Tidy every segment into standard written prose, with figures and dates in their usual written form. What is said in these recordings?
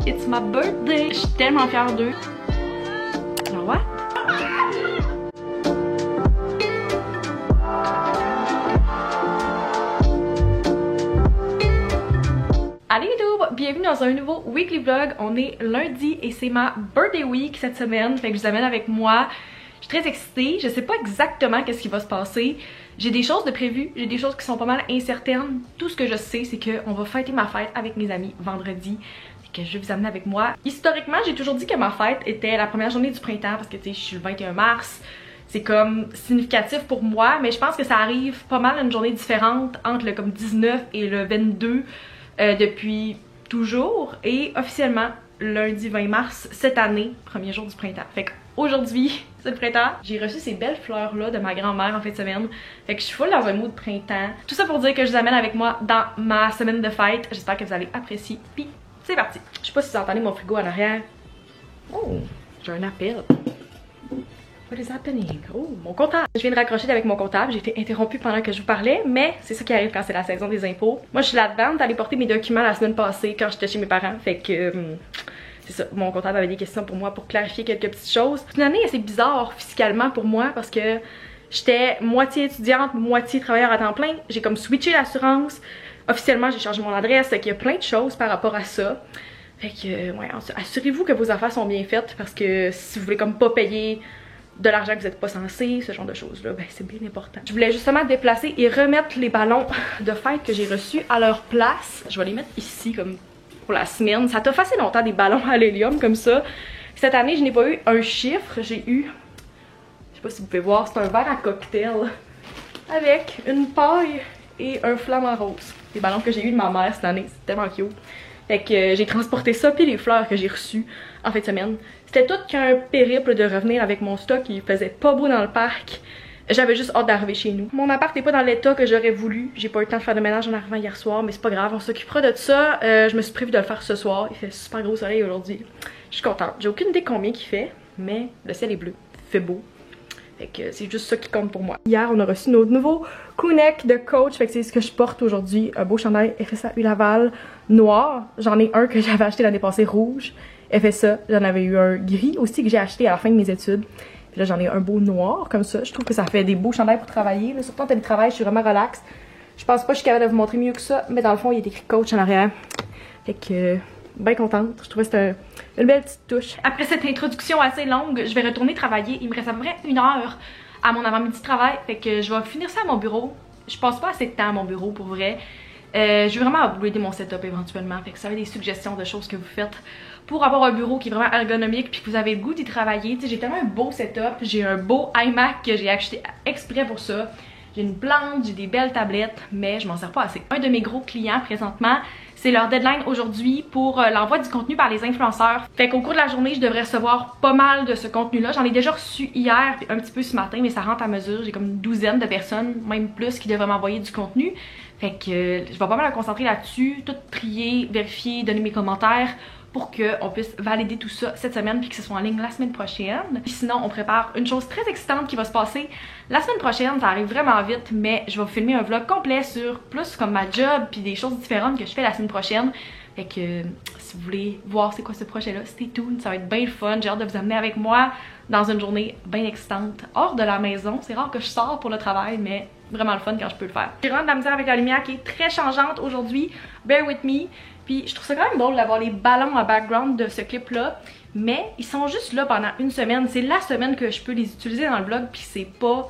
It's my birthday! Je suis tellement fière d'eux. Alors what? Allez YouTube! Bienvenue dans un nouveau weekly vlog. On est lundi et c'est ma birthday week cette semaine. Fait que je vous amène avec moi. Je suis très excitée. Je sais pas exactement qu'est-ce qui va se passer. J'ai des choses de prévues. J'ai des choses qui sont pas mal incertaines. Tout ce que je sais, c'est qu'on va fêter ma fête avec mes amis vendredi. Que je vais vous amener avec moi. Historiquement, j'ai toujours dit que ma fête était la première journée du printemps parce que tu sais, je suis le 21 mars. C'est comme significatif pour moi, mais je pense que ça arrive pas mal une journée différente entre le comme 19 et le 22 depuis toujours. Et officiellement, lundi 20 mars, cette année, premier jour du printemps. Fait qu'aujourd'hui, c'est le printemps. J'ai reçu ces belles fleurs-là de ma grand-mère en fin de semaine. Fait que je suis full dans un mood printemps. Tout ça pour dire que je vous amène avec moi dans ma semaine de fête. J'espère que vous allez apprécier. Puis c'est parti. Je sais pas si vous entendez mon frigo en arrière. Oh, j'ai un appel. What is happening? Oh, mon comptable. Je viens de raccrocher avec mon comptable. J'ai été interrompue pendant que je vous parlais, mais c'est ça qui arrive quand c'est la saison des impôts. Moi, je suis là-dedans d'aller porter mes documents la semaine passée quand j'étais chez mes parents. Fait que c'est ça. Mon comptable avait des questions pour moi pour clarifier quelques petites choses. C'est une année assez bizarre fiscalement pour moi parce que j'étais moitié étudiante, moitié travailleur à temps plein. J'ai comme switché l'assurance. Officiellement, j'ai changé mon adresse, fait qu'il y a plein de choses par rapport à ça. Fait que, ouais, assurez-vous que vos affaires sont bien faites parce que si vous voulez comme pas payer de l'argent que vous n'êtes pas censé, ce genre de choses-là, ben c'est bien important. Je voulais justement déplacer et remettre les ballons de fête que j'ai reçus à leur place. Je vais les mettre ici comme pour la semaine. Ça t'a fait assez longtemps des ballons à l'hélium comme ça. Cette année, je n'ai pas eu un chiffre, j'ai eu, je sais pas si vous pouvez voir, c'est un verre à cocktail avec une paille et un flamant rose. Les ballons que j'ai eu de ma mère cette année, c'est tellement cute. Fait que j'ai transporté ça puis les fleurs que j'ai reçues en fin de semaine. C'était tout qu'un périple de revenir avec mon stock, il faisait pas beau dans le parc. J'avais juste hâte d'arriver chez nous. Mon appart n'est pas dans l'état que j'aurais voulu. J'ai pas eu le temps de faire de ménage en arrivant hier soir, mais c'est pas grave, on s'occupera de ça. Je me suis prévu de le faire ce soir. Il fait super gros soleil aujourd'hui. Je suis contente. J'ai aucune idée combien il fait, mais le ciel est bleu. Il fait beau. Fait que c'est juste ça qui compte pour moi. Hier, on a reçu notre nouveau crew-neck de Coach. Fait que c'est ce que je porte aujourd'hui. Un beau chandail FSA U Laval noir. J'en ai un que j'avais acheté l'année passée rouge. FSA, j'en avais eu un gris aussi que j'ai acheté à la fin de mes études. Puis là, j'en ai un beau noir comme ça. Je trouve que ça fait des beaux chandails pour travailler. Là, surtout en télétravail, je suis vraiment relax. Je pense pas que je suis capable de vous montrer mieux que ça. Mais dans le fond, il est écrit Coach en arrière. Fait que bien contente. Je trouvais que c'était une belle petite touche. Après cette introduction assez longue, je vais retourner travailler. Il me reste à peu près 1 heure à mon avant-midi de travail. Fait que je vais finir ça à mon bureau. Je passe pas assez de temps à mon bureau pour vrai. Je vais vraiment upgrader mon setup éventuellement. Fait que ça va des suggestions de choses que vous faites pour avoir un bureau qui est vraiment ergonomique puis que vous avez le goût d'y travailler. Tu sais, j'ai tellement un beau setup. J'ai un beau iMac que j'ai acheté exprès pour ça. J'ai une plante, j'ai des belles tablettes, mais je m'en sers pas assez. Un de mes gros clients présentement, c'est leur deadline aujourd'hui pour l'envoi du contenu par les influenceurs. Fait qu'au cours de la journée, je devrais recevoir pas mal de ce contenu-là. J'en ai déjà reçu hier, puis un petit peu ce matin, mais ça rentre à mesure. J'ai comme une douzaine de personnes, même plus, qui devraient m'envoyer du contenu. Fait que je vais pas mal me concentrer là-dessus, tout trier, vérifier, donner mes commentaires pour qu'on puisse valider tout ça cette semaine puis que ce soit en ligne la semaine prochaine. Puis sinon, on prépare une chose très excitante qui va se passer la semaine prochaine. Ça arrive vraiment vite, mais je vais vous filmer un vlog complet sur plus comme ma job puis des choses différentes que je fais la semaine prochaine. Fait que si vous voulez voir c'est quoi ce projet-là, stay tuned, ça va être bien le fun. J'ai hâte de vous amener avec moi dans une journée bien excitante hors de la maison. C'est rare que je sors pour le travail, mais vraiment le fun quand je peux le faire. J'ai vraiment de la misère avec la lumière qui est très changeante aujourd'hui. Bear with me. Puis je trouve ça quand même drôle d'avoir les ballons en background de ce clip-là. Mais ils sont juste là pendant une semaine. C'est la semaine que je peux les utiliser dans le vlog. Puis c'est pas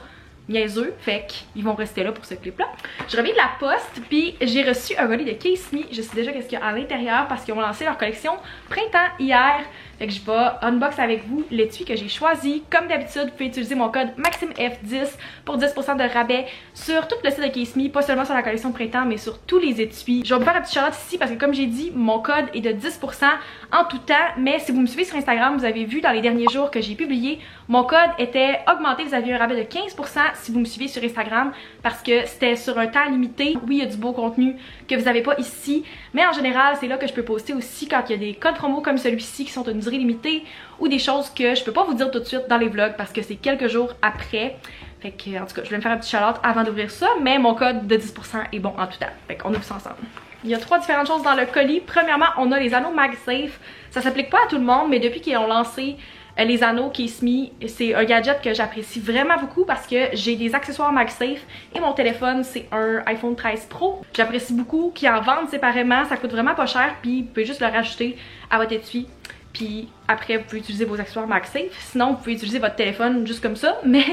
niaiseux. Fait qu'ils vont rester là pour ce clip-là. Je reviens de la poste. Puis j'ai reçu un colis de Case Me. Je sais déjà qu'est-ce qu'il y a à l'intérieur parce qu'ils ont lancé leur collection printemps hier. Fait que je vais unbox avec vous l'étui que j'ai choisi. Comme d'habitude, vous pouvez utiliser mon code MaximeF10 pour 10% de rabais sur tout le site de Case Me, pas seulement sur la collection de printemps, mais sur tous les étuis. Je vais vous faire un petit shout-out ici parce que comme j'ai dit, mon code est de 10% en tout temps. Mais si vous me suivez sur Instagram, vous avez vu dans les derniers jours que j'ai publié, mon code était augmenté. Vous aviez un rabais de 15% si vous me suivez sur Instagram parce que c'était sur un temps limité. Oui, il y a du beau contenu que vous n'avez pas ici, mais en général, c'est là que je peux poster aussi quand il y a des codes promo comme celui-ci qui sont une durée limitée ou des choses que je peux pas vous dire tout de suite dans les vlogs parce que c'est quelques jours après. Fait que, en tout cas, je vais me faire un petit shout-out avant d'ouvrir ça, mais mon code de 10% est bon en tout temps. Fait qu'on ouvre ça ensemble. Il y a 3 différentes choses dans le colis. Premièrement, on a les anneaux MagSafe. Ça s'applique pas à tout le monde, mais depuis qu'ils ont lancé les anneaux Case Me, c'est un gadget que j'apprécie vraiment beaucoup parce que j'ai des accessoires MagSafe et mon téléphone, c'est un iPhone 13 Pro. J'apprécie beaucoup qu'ils en vendent séparément, ça coûte vraiment pas cher, puis vous pouvez juste le rajouter à votre étui. Puis après, vous pouvez utiliser vos accessoires MagSafe. Sinon, vous pouvez utiliser votre téléphone juste comme ça, mais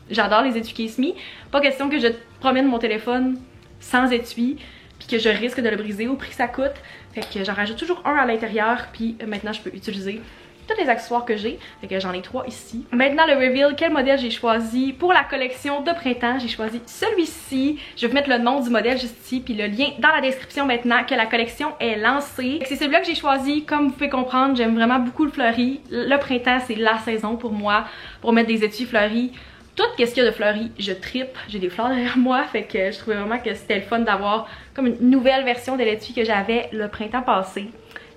j'adore les étuis Case Me. Pas question que je promène mon téléphone sans étui, puis que je risque de le briser au prix que ça coûte. Fait que j'en rajoute toujours un à l'intérieur, puis maintenant je peux utiliser tous les accessoires que j'ai. Fait que j'en ai 3 ici. Maintenant le reveal, quel modèle j'ai choisi pour la collection de printemps. J'ai choisi celui-ci. Je vais vous mettre le nom du modèle juste ici, puis le lien dans la description maintenant que la collection est lancée. C'est celui-là que j'ai choisi. Comme vous pouvez comprendre, j'aime vraiment beaucoup le fleuri. Le printemps, c'est la saison pour moi, pour mettre des étuis fleuris. Tout ce qu'il y a de fleuri, je trippe. J'ai des fleurs derrière moi, fait que je trouvais vraiment que c'était le fun d'avoir comme une nouvelle version de l'étui que j'avais le printemps passé.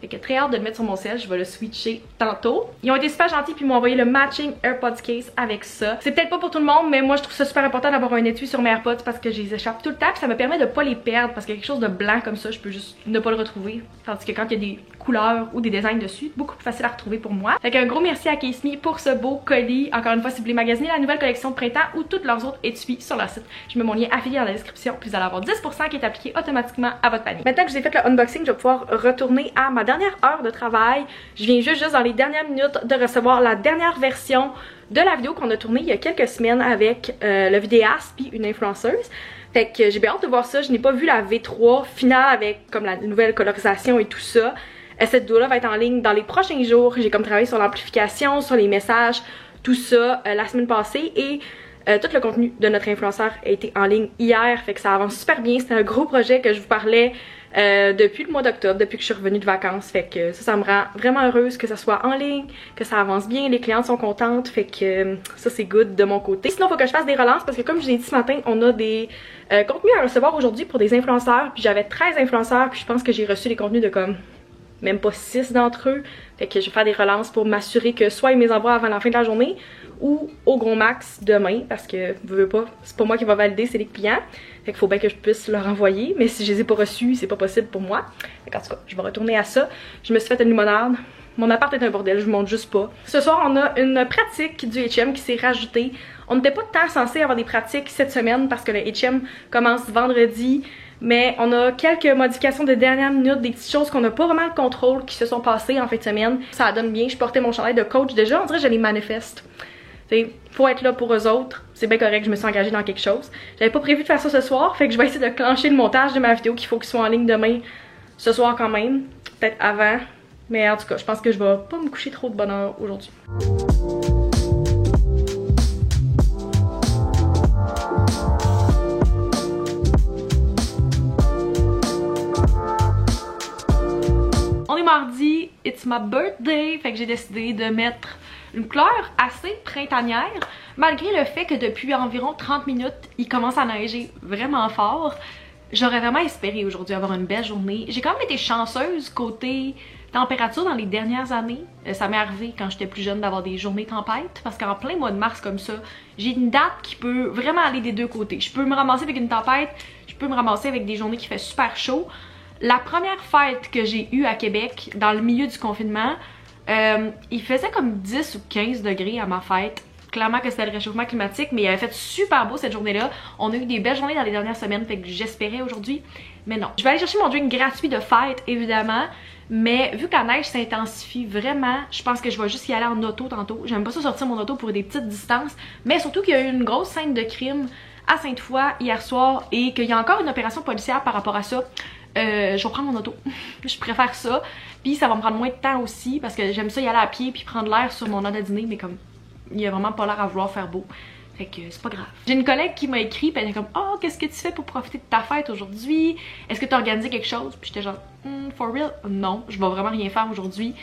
Fait que très hâte de le mettre sur mon sel, je vais le switcher tantôt. Ils ont été super gentils puis ils m'ont envoyé le matching AirPods case avec ça. C'est peut-être pas pour tout le monde, mais moi je trouve ça super important d'avoir un étui sur mes AirPods parce que je les échappe tout le temps, puis ça me permet de pas les perdre parce que quelque chose de blanc comme ça, je peux juste ne pas le retrouver. Tandis que quand il y a des couleurs ou des designs dessus, beaucoup plus facile à retrouver pour moi. Fait qu'un gros merci à Case Me pour ce beau colis. Encore une fois, si vous voulez magasiner la nouvelle collection de printemps ou toutes leurs autres étuis sur leur site, je mets mon lien affilié dans la description, puis vous allez avoir 10% qui est appliqué automatiquement à votre panier. Maintenant que je vous ai fait le unboxing, je vais pouvoir retourner à ma dernière heure de travail. Je viens juste dans les dernières minutes de recevoir la dernière version de la vidéo qu'on a tournée il y a quelques semaines avec le vidéaste puis une influenceuse. Fait que j'ai bien hâte de voir ça. Je n'ai pas vu la V3 finale avec comme la nouvelle colorisation et tout ça. Cette vidéo-là va être en ligne dans les prochains jours. J'ai comme travaillé sur l'amplification, sur les messages, tout ça la semaine passée et tout le contenu de notre influenceur a été en ligne hier. Fait que ça avance super bien. C'était un gros projet que je vous parlais depuis le mois d'octobre, depuis que je suis revenue de vacances. Fait que ça me rend vraiment heureuse que ça soit en ligne, que ça avance bien, les clientes sont contentes. Fait que ça c'est good de mon côté. Sinon, il faut que je fasse des relances parce que comme je vous ai dit ce matin, on a des contenus à recevoir aujourd'hui pour des influenceurs. Puis j'avais 13 influenceurs, puis je pense que j'ai reçu les contenus de comme même pas 6 d'entre eux. Fait que je vais faire des relances pour m'assurer que soit ils me les envoient avant la fin de la journée ou au gros max demain parce que veux pas, c'est pas moi qui va valider, c'est les clients. Fait qu'il faut bien que je puisse leur envoyer, mais si je les ai pas reçus, c'est pas possible pour moi. Fait qu'en tout cas, je vais retourner à ça. Je me suis fait une limonade. Mon appart est un bordel, je vous montre juste pas. Ce soir, on a une pratique du H&M qui s'est rajoutée. On n'était pas tant censé avoir des pratiques cette semaine parce que le H&M commence vendredi. Mais on a quelques modifications de dernière minute, des petites choses qu'on n'a pas vraiment le contrôle qui se sont passées en fin de semaine. Ça donne bien, je portais mon chandail de coach déjà, on dirait que je les manifeste. T'sais, faut être là pour eux autres, c'est bien correct, je me suis engagée dans quelque chose. J'avais pas prévu de faire ça ce soir, fait que je vais essayer de clencher le montage de ma vidéo qu'il faut qu'il soit en ligne demain, ce soir quand même, peut-être avant. Mais en tout cas, je pense que je vais pas me coucher trop de bonne heure aujourd'hui. On est mardi, it's my birthday, fait que j'ai décidé de mettre une couleur assez printanière, malgré le fait que depuis environ 30 minutes, il commence à neiger vraiment fort. J'aurais vraiment espéré aujourd'hui avoir une belle journée. J'ai quand même été chanceuse côté température dans les dernières années. Ça m'est arrivé quand j'étais plus jeune d'avoir des journées tempêtes, parce qu'en plein mois de mars comme ça, j'ai une date qui peut vraiment aller des deux côtés. Je peux me ramasser avec une tempête, je peux me ramasser avec des journées qui fait super chaud. La première fête que j'ai eue à Québec, dans le milieu du confinement, il faisait comme 10 ou 15 degrés à ma fête. Clairement que c'était le réchauffement climatique, mais il avait fait super beau cette journée-là. On a eu des belles journées dans les dernières semaines, fait que j'espérais aujourd'hui, mais non. Je vais aller chercher mon drink gratuit de fête, évidemment, mais vu que la neige s'intensifie vraiment, je pense que je vais juste y aller en auto tantôt. J'aime pas ça sortir mon auto pour des petites distances, mais surtout qu'il y a eu une grosse scène de crime à Sainte-Foy hier soir et qu'il y a encore une opération policière par rapport à ça. Je vais prendre mon auto. Je préfère ça. Puis ça va me prendre moins de temps aussi parce que j'aime ça y aller à pied puis prendre l'air sur mon heure de dîner, mais comme il y a vraiment pas l'air à vouloir faire beau. Fait que c'est pas grave. J'ai une collègue qui m'a écrit pis elle était comme oh, qu'est-ce que tu fais pour profiter de ta fête aujourd'hui? Est-ce que tu as organisé quelque chose? Puis j'étais genre for real? Non, je vais vraiment rien faire aujourd'hui.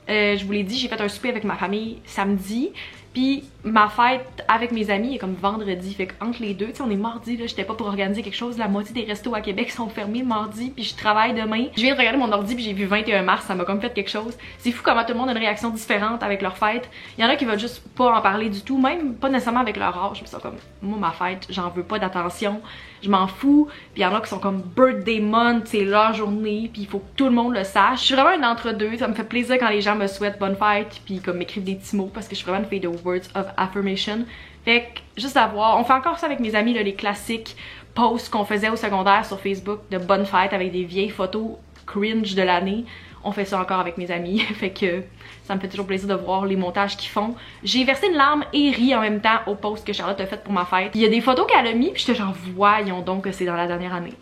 Je vous l'ai dit, j'ai fait un souper avec ma famille samedi. Puis Puis ma fête avec mes amis est comme vendredi, fait qu'entre les deux, tu sais, on est mardi, là, j'étais pas pour organiser quelque chose, la moitié des restos à Québec sont fermés mardi, puis je travaille demain. Je viens de regarder mon ordi puis j'ai vu 21 mars, ça m'a comme fait quelque chose. C'est fou comment tout le monde a une réaction différente avec leur fête. Il y en a qui veulent juste pas en parler du tout, même pas nécessairement avec leur âge, puis ça comme, moi ma fête, j'en veux pas d'attention, je m'en fous. Puis il y en a qui sont comme birthday month, c'est leur journée, puis il faut que tout le monde le sache. Je suis vraiment une entre-deux, ça me fait plaisir quand les gens me souhaitent bonne fête, puis comme m'écrivent des petits mots, parce que je suis vraiment une fille de words of affirmation. Fait que juste à voir, on fait encore ça avec mes amis, là, les classiques posts qu'on faisait au secondaire sur Facebook de bonne fête avec des vieilles photos cringe de l'année. On fait ça encore avec mes amis, fait que ça me fait toujours plaisir de voir les montages qu'ils font. J'ai versé une larme et ri en même temps au post que Charlotte a fait pour ma fête. Il y a des photos qu'elle a mis, puis j'étais genre voyons donc que c'est dans la dernière année.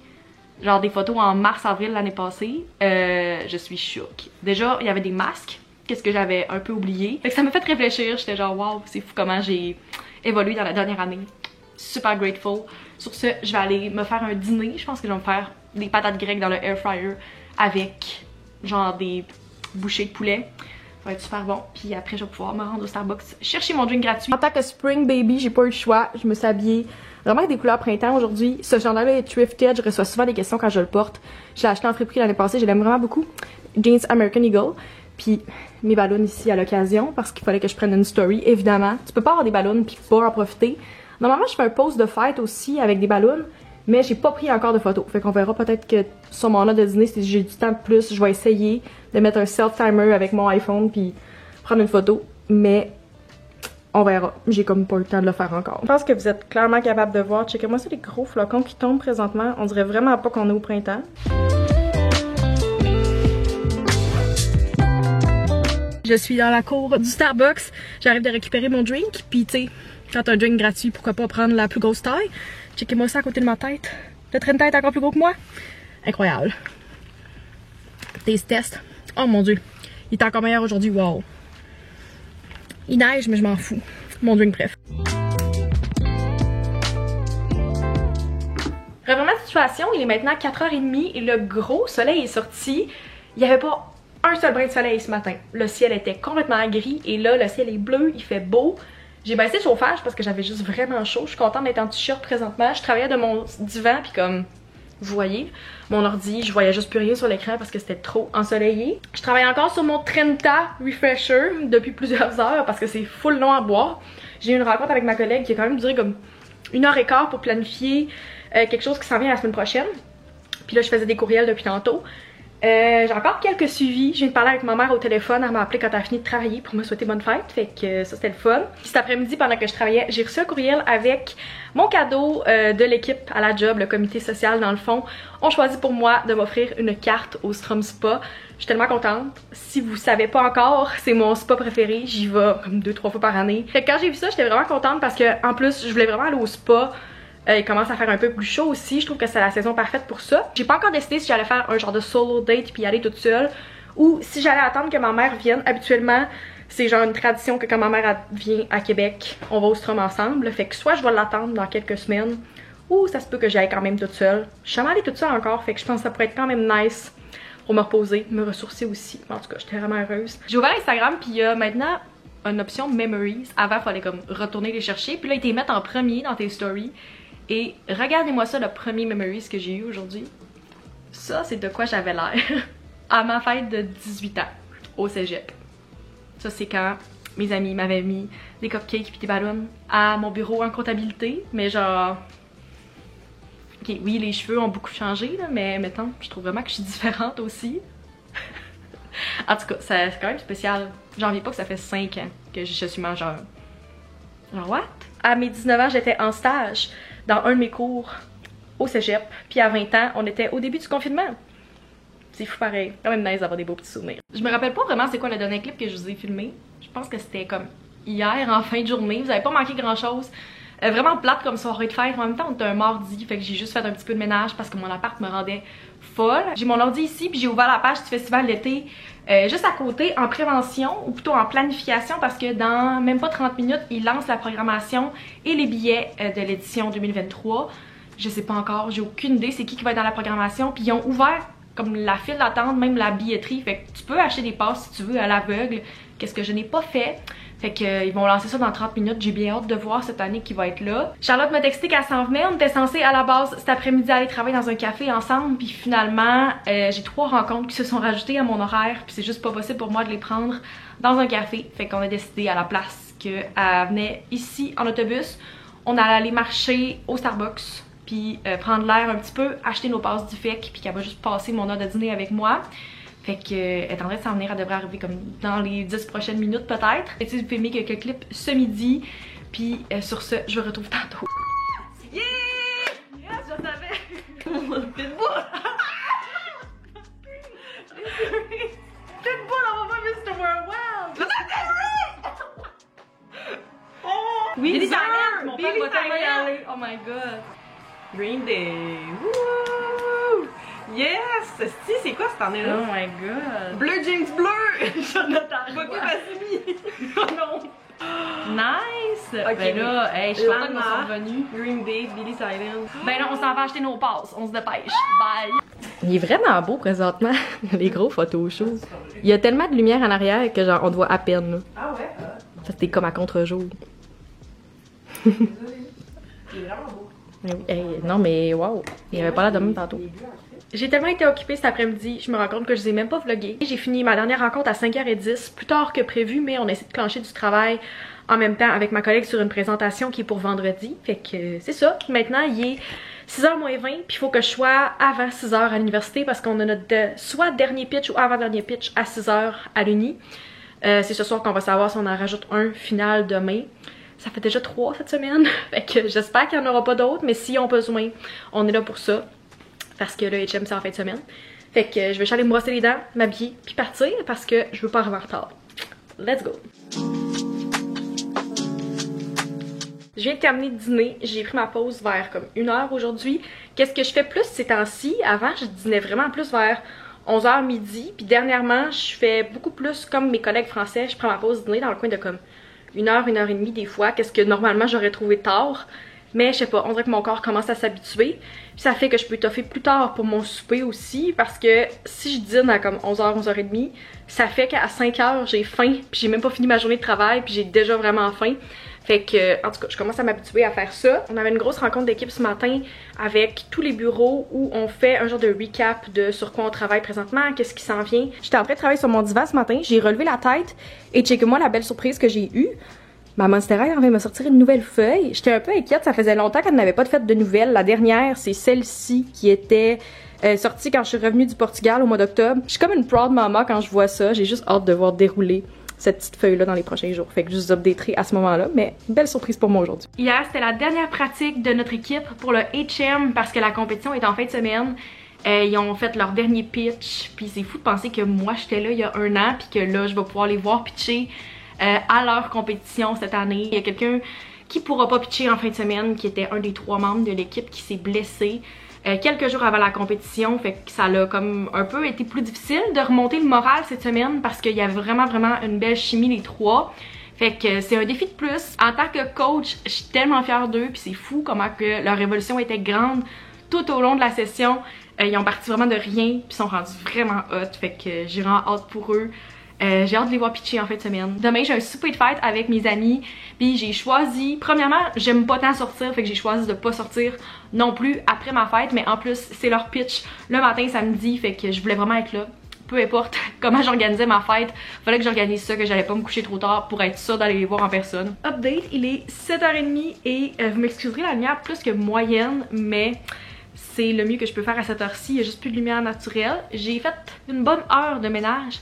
Genre des photos en mars-avril l'année passée, je suis choquée. Déjà, il y avait des masques, qu'est-ce que j'avais un peu oublié. Fait que ça m'a fait réfléchir, j'étais genre wow, c'est fou comment j'ai évolué dans la dernière année. Super grateful. Sur ce, je vais aller me faire un dîner. Je pense que je vais me faire des patates grecques dans le air fryer avec genre des bouchées de poulet. Ça va être super bon. Puis après, je vais pouvoir me rendre au Starbucks chercher mon drink gratuit. En tant que spring baby, j'ai pas eu le choix. Je me suis habillée vraiment avec des couleurs printemps aujourd'hui. Ce genre-là est thrifted. Je reçois souvent des questions quand je le porte. Je l'ai acheté en friperie l'année passée. Je l'aime vraiment beaucoup. Jeans American Eagle. Puis mes ballons ici à l'occasion parce qu'il fallait que je prenne une story. Évidemment, tu peux pas avoir des ballons puis pas en profiter. Normalement, je fais un post de fête aussi avec des ballons. Mais j'ai pas pris encore de photos. Fait qu'on verra peut-être que sur mon heure de dîner, si j'ai du temps de plus, je vais essayer de mettre un self-timer avec mon iPhone puis prendre une photo. Mais on verra. J'ai comme pas eu le temps de le faire encore. Je pense que vous êtes clairement capable de voir. Checkez-moi ça, les gros flocons qui tombent présentement. On dirait vraiment pas qu'on est au printemps. Je suis dans la cour du Starbucks. J'arrive de récupérer mon drink. Puis tu sais, quand t'as un drink gratuit, pourquoi pas prendre la plus grosse taille? Checkez-moi ça à côté de ma tête. Peut-être une tête encore plus gros que moi. Incroyable. Taste test. Oh mon dieu. Il est encore meilleur aujourd'hui. Wow. Il neige, mais je m'en fous. Mon drink bref. Revenons à la situation. Il est maintenant 4h30 et le gros soleil est sorti. Il n'y avait pas un seul brin de soleil ce matin. Le ciel était complètement gris et là, le ciel est bleu. Il fait beau. J'ai baissé le chauffage parce que j'avais juste vraiment chaud. Je suis contente d'être en t-shirt présentement. Je travaillais de mon divan puis comme vous voyez, mon ordi, je voyais juste plus rien sur l'écran parce que c'était trop ensoleillé. Je travaille encore sur mon Trenta Refresher depuis plusieurs heures parce que c'est full long à boire. J'ai eu une rencontre avec ma collègue qui a quand même duré comme 1h15 pour planifier quelque chose qui s'en vient la semaine prochaine. Puis là, je faisais des courriels depuis tantôt. J'ai encore quelques suivis. Je viens de parler avec ma mère au téléphone. Elle m'a appelé quand elle a fini de travailler pour me souhaiter bonne fête. Fait que ça, c'était le fun. Puis cet après-midi, pendant que je travaillais, j'ai reçu un courriel avec mon cadeau de l'équipe à la job, le comité social dans le fond. On choisit pour moi de m'offrir une carte au Strom Spa. Je suis tellement contente. Si vous savez pas encore, c'est mon spa préféré. J'y vais comme 2-3 fois par année. Fait que quand j'ai vu ça, j'étais vraiment contente parce que en plus, je voulais vraiment aller au spa. Il commence à faire un peu plus chaud aussi. Je trouve que c'est la saison parfaite pour ça. J'ai pas encore décidé si j'allais faire un genre de solo date puis y aller toute seule ou si j'allais attendre que ma mère vienne. Habituellement, c'est genre une tradition que quand ma mère vient à Québec, on va au Strom ensemble. Fait que soit je vais l'attendre dans quelques semaines ou ça se peut que j'y aille quand même toute seule. Je suis jamais allée toute seule encore, fait que je pense que ça pourrait être quand même nice pour me reposer, me ressourcer aussi. En tout cas, j'étais vraiment heureuse. J'ai ouvert Instagram puis il y a maintenant une option Memories. Avant, il fallait comme retourner les chercher. Puis là, ils te mettent en premier dans tes stories. Et regardez-moi ça, le premier Memories que j'ai eu aujourd'hui. Ça, c'est de quoi j'avais l'air à ma fête de 18 ans au cégep. Ça, c'est quand mes amis m'avaient mis des cupcakes puis des ballons à mon bureau en comptabilité. Mais genre... Ok, oui, les cheveux ont beaucoup changé, là, mais maintenant, je trouve vraiment que je suis différente aussi. En tout cas, c'est quand même spécial. J'en reviens pas que ça fait 5 ans que je suis majeure. Genre, what? À mes 19 ans, j'étais en stage dans un de mes cours au cégep. Puis à 20 ans, on était au début du confinement. C'est fou pareil. Quand même nice d'avoir des beaux petits souvenirs. Je me rappelle pas vraiment c'est quoi le dernier clip que je vous ai filmé. Je pense que c'était comme hier en fin de journée. Vous avez pas manqué grand chose. Vraiment plate comme soirée de fête. En même temps, on était un mardi. Fait que j'ai juste fait un petit peu de ménage parce que mon appart me rendait folle. J'ai mon ordi ici puis j'ai ouvert la page du festival d'été juste à côté en prévention ou plutôt en planification parce que dans même pas 30 minutes, ils lancent la programmation et les billets de l'édition 2023. Je sais pas encore, j'ai aucune idée c'est qui va être dans la programmation. Puis ils ont ouvert comme la file d'attente, même la billetterie. Fait que tu peux acheter des passes si tu veux à l'aveugle, qu'est-ce que je n'ai pas fait. Fait que ils vont lancer ça dans 30 minutes. J'ai bien hâte de voir cette année qui va être là. Charlotte m'a texté qu'elle s'en venait. On était censé à la base cet après-midi aller travailler dans un café ensemble. Puis finalement, j'ai 3 rencontres qui se sont rajoutées à mon horaire. Puis c'est juste pas possible pour moi de les prendre dans un café. Fait qu'on a décidé à la place qu'elle venait ici en autobus. On allait aller marcher au Starbucks. Puis prendre l'air un petit peu, acheter nos passes du FEC. Puis qu'elle va juste passer mon heure de dîner avec moi. Fait que, elle est en train de s'en venir, elle devrait arriver comme dans les 10 prochaines minutes peut-être. Et tu sais, filmer quelques clips ce midi. Puis sur ce, je vous retrouve tantôt. Yeah! Yes, je savais! Pitbull! Pitbull, on va voir Mr. Worldwide! Oui, Billy Talent! Mon père va tellement y aller. Oh my god! Green Day! Wouh! Yes! C'est quoi cette année-là? Oh my god! Bleu jeans bleu! Jonathan Beaucoup Bassimi! Oh non! Nice! Okay, ben là, hey, je suis contente qu'on soit revenus. Green Day, Billy Silence. Ben là, on s'en va acheter nos passes. On se dépêche. Bye! Il est vraiment beau présentement, les gros photos chauds. Il y a tellement de lumière en arrière que genre on te voit à peine. Là. Ah ouais? Ça c'était comme à contre-jour. Désolée. Il est vraiment beau. Hey, non mais wow, il avait pas l'air de même tantôt. J'ai tellement été occupée cet après-midi, je me rends compte que je les ai même pas vlogués. J'ai fini ma dernière rencontre à 5h10, plus tard que prévu, mais on a essayé de clencher du travail en même temps avec ma collègue sur une présentation qui est pour vendredi. Fait que c'est ça. Maintenant, il est 6h moins 20, puis il faut que je sois avant 6h à l'université parce qu'on a notre soit dernier pitch ou avant-dernier pitch à 6h à l'uni. C'est ce soir qu'on va savoir si on en rajoute un final demain. Ça fait déjà 3 cette semaine, fait que j'espère qu'il n'y en aura pas d'autres, mais s'ils ont besoin, on est là pour ça. Parce que le HM c'est en fin de semaine. Fait que je vais aller me brosser les dents, m'habiller, puis partir parce que je veux pas arriver en retard. Let's go! Je viens de terminer de dîner, j'ai pris ma pause vers comme 1h aujourd'hui. Qu'est-ce que je fais plus ces temps-ci? Avant, je dînais vraiment plus vers 11h midi, puis dernièrement, je fais beaucoup plus comme mes collègues français, je prends ma pause dîner dans le coin de comme 1h, 1h30 des fois, qu'est-ce que normalement j'aurais trouvé tard. Mais je sais pas, on dirait que mon corps commence à s'habituer. Puis ça fait que je peux étoffer plus tard pour mon souper aussi. Parce que si je dîne à comme 11h, 11h30, ça fait qu'à 5h j'ai faim. Puis j'ai même pas fini ma journée de travail. Puis j'ai déjà vraiment faim. Fait que, en tout cas, je commence à m'habituer à faire ça. On avait une grosse rencontre d'équipe ce matin avec tous les bureaux où on fait un genre de recap de sur quoi on travaille présentement, qu'est-ce qui s'en vient. J'étais en train de travailler sur mon divan ce matin. J'ai relevé la tête et checkez-moi la belle surprise que j'ai eue. Ma Monstera est en train de me sortir une nouvelle feuille. J'étais un peu inquiète, ça faisait longtemps qu'elle n'avait pas de fait de nouvelles. La dernière, c'est celle-ci qui était sortie quand je suis revenue du Portugal au mois d'octobre. Je suis comme une proud mama quand je vois ça. J'ai juste hâte de voir dérouler cette petite feuille-là dans les prochains jours. Fait que je vous updaterai à ce moment-là, mais belle surprise pour moi aujourd'hui. Hier, c'était la dernière pratique de notre équipe pour le HM parce que la compétition est en fin de semaine. Ils ont fait leur dernier pitch, puis c'est fou de penser que moi j'étais là il y a 1 an, puis que là je vais pouvoir les voir pitcher à leur compétition cette année. Il y a quelqu'un qui pourra pas pitcher en fin de semaine, qui était un des 3 membres de l'équipe qui s'est blessé quelques jours avant la compétition, fait que ça l'a comme un peu été plus difficile de remonter le moral cette semaine parce qu'il y avait vraiment une belle chimie les 3. Fait que c'est un défi de plus. En tant que coach, je suis tellement fière d'eux, puis c'est fou comment que leur évolution était grande tout au long de la session. Ils ont parti vraiment de rien, puis sont rendus vraiment hot, fait que j'ai vraiment hâte pour eux. J'ai hâte de les voir pitcher en fin de semaine. Demain, j'ai un souper de fête avec mes amis. Puis j'ai choisi, premièrement, j'aime pas tant sortir, fait que j'ai choisi de pas sortir non plus après ma fête. Mais en plus, c'est leur pitch le matin, samedi, fait que je voulais vraiment être là. Peu importe comment j'organisais ma fête, fallait que j'organise ça, que j'allais pas me coucher trop tard pour être sûre d'aller les voir en personne. Update, il est 7h30 et vous m'excuserez la lumière plus que moyenne, mais c'est le mieux que je peux faire à cette heure-ci. Il y a juste plus de lumière naturelle. J'ai fait une bonne heure de ménage.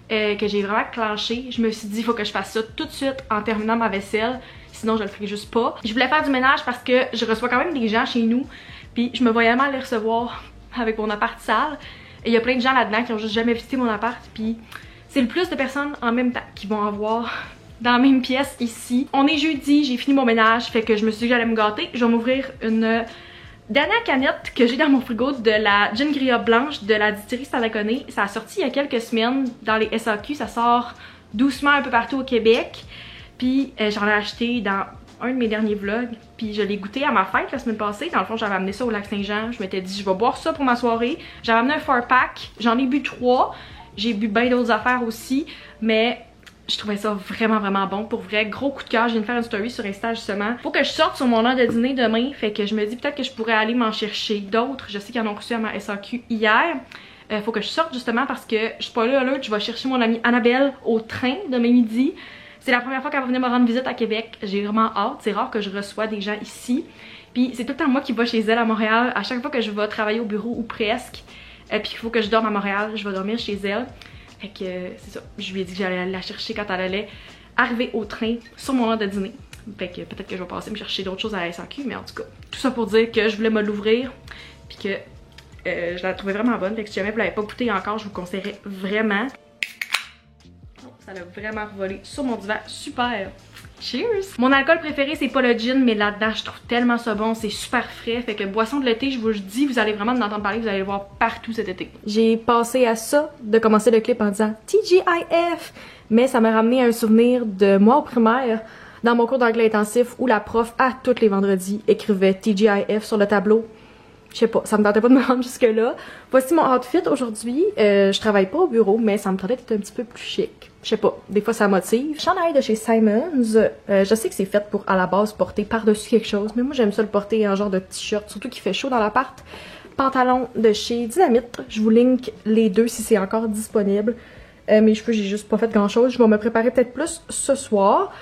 Que j'ai vraiment clenché. Je me suis dit il faut que je fasse ça tout de suite en terminant ma vaisselle, sinon je le ferai juste pas. Je voulais faire du ménage parce que je reçois quand même des gens chez nous, puis je me voyais mal les recevoir avec mon appart sale. Et il y a plein de gens là-dedans qui ont juste jamais visité mon appart, puis c'est le plus de personnes en même temps qui vont avoir dans la même pièce ici. On est jeudi, j'ai fini mon ménage, fait que je me suis dit que j'allais me gâter. Je vais m'ouvrir une dernière canette que j'ai dans mon frigo de la gin grilla blanche de la distillerie Stadaconé. Ça a sorti il y a quelques semaines dans les SAQ. Ça sort doucement un peu partout au Québec. Puis j'en ai acheté dans un de mes derniers vlogs, puis je l'ai goûté à ma fête la semaine passée. Dans le fond, j'avais amené ça au lac Saint-Jean. Je m'étais dit, je vais boire ça pour ma soirée. J'avais amené un 4-pack, j'en ai bu 3. J'ai bu bien d'autres affaires aussi, mais je trouvais ça vraiment bon. Pour vrai, gros coup de cœur. Je viens de faire une story sur Insta justement. Faut que je sorte sur mon heure de dîner demain, fait que je me dis peut-être que je pourrais aller m'en chercher d'autres. Je sais qu'ils en ont reçu à ma SAQ hier. Faut que je sorte justement parce que, spoiler alert, je vais chercher mon amie Annabelle au train demain midi. C'est la première fois qu'elle va venir me rendre visite à Québec. J'ai vraiment hâte. C'est rare que je reçois des gens ici. Puis c'est tout le temps moi qui va chez elle à Montréal. À chaque fois que je vais travailler au bureau ou presque, puis qu'il faut que je dorme à Montréal, je vais dormir chez elle. Fait que c'est ça. Je lui ai dit que j'allais aller la chercher quand elle allait arriver au train sur mon heure de dîner. Fait que peut-être que je vais passer me chercher d'autres choses à la SAQ, mais en tout cas, tout ça pour dire que je voulais me l'ouvrir. Puis que je la trouvais vraiment bonne. Fait que si jamais vous l'avez pas goûté encore, je vous conseillerais vraiment. Oh, ça l'a vraiment revolé sur mon divan. Super! Cheers! Mon alcool préféré, c'est pas le gin, mais là-dedans, je trouve tellement ça bon. C'est super frais. Fait que boisson de l'été, je vous le dis, vous allez vraiment en entendre parler. Vous allez le voir partout cet été. J'ai passé à ça de commencer le clip en disant TGIF, mais ça m'a ramené à un souvenir de moi au primaire, dans mon cours d'anglais intensif, où la prof, à tous les vendredis, écrivait TGIF sur le tableau. Je sais pas, ça me tentait pas de me rendre jusque là. Voici mon outfit aujourd'hui. Je travaille pas au bureau, mais ça me tentait d'être un petit peu plus chic. Je sais pas, des fois ça motive. Chandail de chez Simons. Je sais que c'est fait pour à la base porter par-dessus quelque chose, mais moi j'aime ça le porter en genre de t-shirt, surtout qu'il fait chaud dans l'appart. Pantalon de chez Dynamite. Je vous link les deux si c'est encore disponible. Mes cheveux, j'ai juste pas fait grand chose. Je vais me préparer peut-être plus ce soir.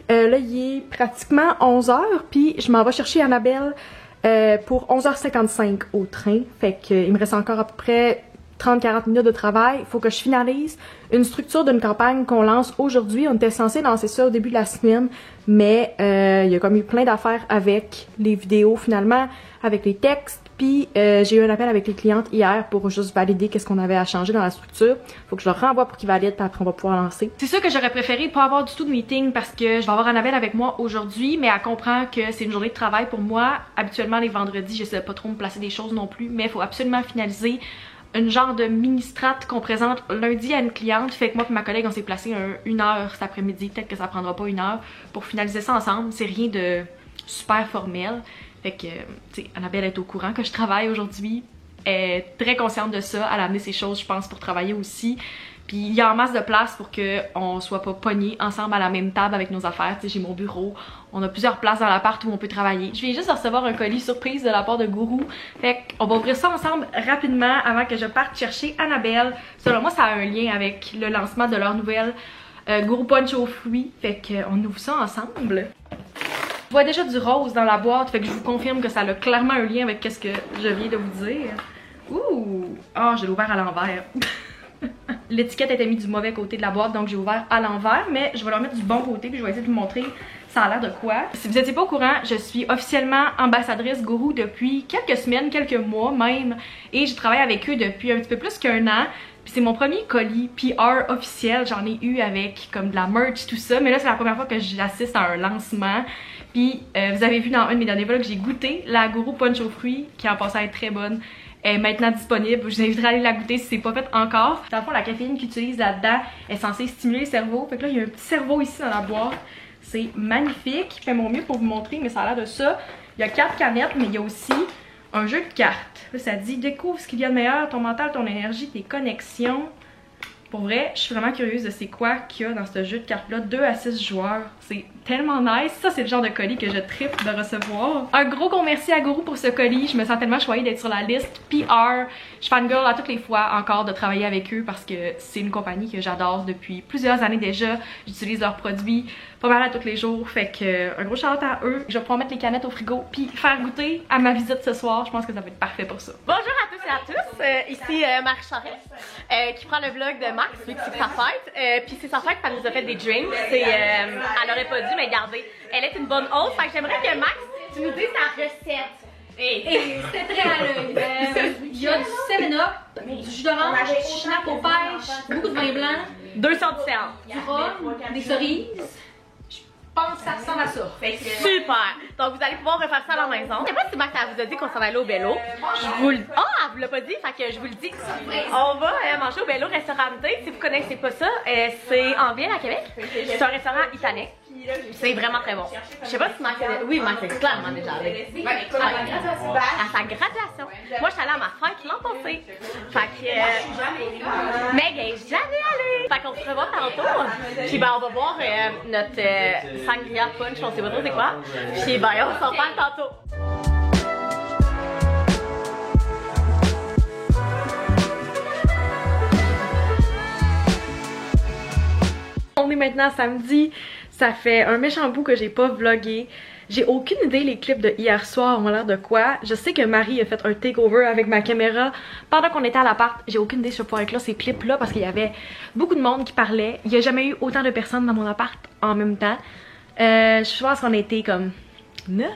Là, il est pratiquement 11h, puis je m'en vais chercher Annabelle pour 11h55 au train. Fait qu'il me reste encore à peu près 30-40 minutes de travail. Il faut que je finalise une structure d'une campagne qu'on lance aujourd'hui. On était censé lancer ça au début de la semaine, mais il y a comme eu plein d'affaires avec les vidéos finalement, avec les textes. Puis j'ai eu un appel avec les clientes hier pour juste valider qu'est-ce qu'on avait à changer dans la structure. Faut que je leur renvoie pour qu'ils valident, puis après on va pouvoir lancer. C'est sûr que j'aurais préféré pas avoir du tout de meeting parce que je vais avoir Annabelle avec moi aujourd'hui, mais elle comprend que c'est une journée de travail pour moi. Habituellement les vendredis, j'essaie pas trop de me placer des choses non plus, mais il faut absolument finaliser une genre de mini-strat qu'on présente lundi à une cliente. Fait que moi et ma collègue, on s'est placé une heure cet après-midi. Peut-être que ça prendra pas une heure pour finaliser ça ensemble. C'est rien de super formel. Fait que, tu sais, Annabelle est au courant que je travaille aujourd'hui. Elle est très consciente de ça. Elle a amené ses choses, je pense, pour travailler aussi. Puis il y a en masse de place pour qu'on soit pas pognés ensemble à la même table avec nos affaires. Tu sais, j'ai mon bureau. On a plusieurs places dans l'appart où on peut travailler. Je viens juste de recevoir un colis surprise de la part de Gourou. Fait qu'on va ouvrir ça ensemble rapidement avant que je parte chercher Annabelle. Selon moi, ça a un lien avec le lancement de leur nouvelle Gourou Punch aux fruits. Fait qu'on ouvre ça ensemble. Je vois déjà du rose dans la boîte, fait que je vous confirme que ça a clairement un lien avec ce que je viens de vous dire. Ouh! Ah, je l'ai ouvert à l'envers. L'étiquette était mise du mauvais côté de la boîte, donc j'ai ouvert à l'envers, mais je vais la remettre du bon côté puis je vais essayer de vous montrer ça a l'air de quoi. Si vous n'étiez pas au courant, je suis officiellement ambassadrice Gourou depuis quelques semaines, quelques mois même, et je travaille avec eux depuis un petit peu plus qu'un an. Puis c'est mon premier colis PR officiel, j'en ai eu avec comme de la merch, tout ça, mais là c'est la première fois que j'assiste à un lancement. Puis vous avez vu dans un de mes derniers vlogs, j'ai goûté la Gourou Punch aux fruits, qui en passant à être très bonne. Elle est maintenant disponible, je vous inviterai à aller la goûter si c'est pas fait encore. Dans le fond, la caféine qu'ils utilisent là-dedans est censée stimuler le cerveau. Fait que là, il y a un petit cerveau ici dans la boîte. C'est magnifique. Je fais mon mieux pour vous montrer, mais ça a l'air de ça. Il y a 4 canettes, mais il y a aussi un jeu de cartes. Là, ça dit « Découvre ce qu'il y a de meilleur, ton mental, ton énergie, tes connexions ». Pour vrai, je suis vraiment curieuse de c'est quoi qu'il y a dans ce jeu de cartes-là. 2 à 6 joueurs. C'est tellement nice. Ça, c'est le genre de colis que je trippe de recevoir. Un gros merci à Gourou pour ce colis. Je me sens tellement choyée d'être sur la liste PR. Je fangirl à toutes les fois encore de travailler avec eux parce que c'est une compagnie que j'adore depuis plusieurs années déjà. J'utilise leurs produits pas mal à tous les jours. Fait que un gros shout-out à eux. Je vais pouvoir mettre les canettes au frigo puis faire goûter à ma visite ce soir. Je pense que ça va être parfait pour ça. Bonjour à tous et à tous. Ici Marie Charest qui prend le vlog de Max vu que c'est sa fête. Puis c'est sa fête, elle nous a fait des drinks. Elle aurait pas dû, mais regardez, elle est une bonne hôte. Fait que j'aimerais que Max, tu nous dises ta recette. Et c'est très à l'œil. Il y a du 7-Up, du jus d'orange, du schnapp aux pêches, beaucoup de vin blanc, 200 différents. du rhum, des cerises. Je pense que ça ressemble à ça. Super! Donc vous allez pouvoir refaire ça à la maison. Je sais pas si Max elle vous a dit qu'on s'en allait au Bello. Je vous le dis. Ah, elle vous l'a pas dit, fait que je vous le dis. On va manger au Bello Restauranté. Si vous connaissez pas ça, c'est en ville à Québec. C'est un restaurant italien. C'est vraiment très bon. Je sais pas si Max est... Oui, Max est clairement déjà allé. À sa graduation. Moi, je suis allée à ma fête l'an passé. Fait que... Meg est jamais allée. Fait qu'on se revoit tantôt. Puis ben, on va voir notre sangria punch, on sait pas trop c'est quoi. Puis ben, on s'en parle tantôt. On est maintenant samedi, ça fait un méchant bout que j'ai pas vlogué. J'ai aucune idée les clips de hier soir ont l'air de quoi. Je sais que Marie a fait un takeover avec ma caméra pendant qu'on était à l'appart. J'ai aucune idée si je vais pouvoir inclure ces clips là parce qu'il y avait beaucoup de monde qui parlait. Il y a jamais eu autant de personnes dans mon appart en même temps. Je pense qu'on était comme 9.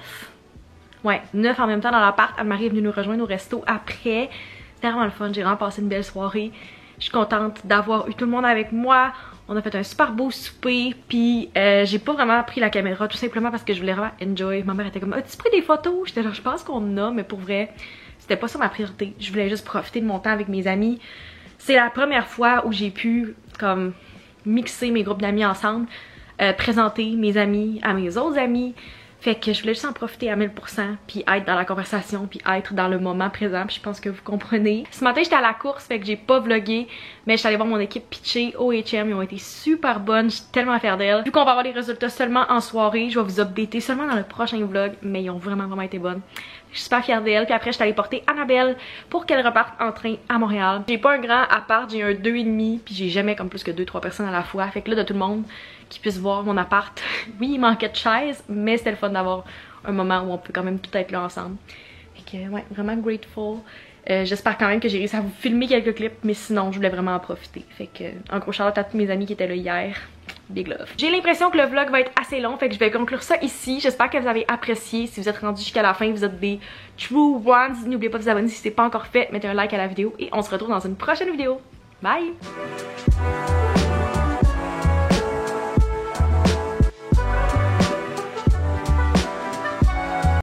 Ouais, 9 en même temps dans l'appart. Anne-Marie est venue nous rejoindre au resto après. C'était vraiment le fun, j'ai vraiment passé une belle soirée. Je suis contente d'avoir eu tout le monde avec moi. On a fait un super beau souper, puis j'ai pas vraiment pris la caméra tout simplement parce que je voulais vraiment enjoy. Ma mère était comme, as-tu pris des photos? J'étais genre, je pense qu'on en a, mais pour vrai, c'était pas ça ma priorité. Je voulais juste profiter de mon temps avec mes amis. C'est la première fois où j'ai pu comme mixer mes groupes d'amis ensemble, présenter mes amis à mes autres amis. Fait que je voulais juste en profiter à 1000%, puis être dans la conversation, puis être dans le moment présent, puis je pense que vous comprenez. Ce matin, j'étais à la course, fait que j'ai pas vlogué, mais je suis allée voir mon équipe pitcher au H&M, ils ont été super bonnes, je suis tellement fière d'elles. Vu qu'on va avoir les résultats seulement en soirée, je vais vous updater seulement dans le prochain vlog, mais ils ont vraiment été bonnes. Je suis super fière d'elle, puis après je suis allée porter Annabelle pour qu'elle reparte en train à Montréal. J'ai pas un grand appart, j'ai un 2,5, puis j'ai jamais comme plus que 2-3 personnes à la fois. Fait que là, de tout le monde qui puisse voir mon appart, oui, il manquait de chaises, mais c'était le fun d'avoir un moment où on peut quand même tout être là ensemble. Fait que ouais, vraiment grateful. J'espère quand même que j'ai réussi à vous filmer quelques clips, mais sinon je voulais vraiment en profiter. Fait que un gros shout-out à tous mes amis qui étaient là hier. Big love. J'ai l'impression que le vlog va être assez long, fait que je vais conclure ça ici. J'espère que vous avez apprécié. Si vous êtes rendu jusqu'à la fin, vous êtes des true ones. N'oubliez pas de vous abonner si ce n'est pas encore fait. Mettez un like à la vidéo et on se retrouve dans une prochaine vidéo. Bye!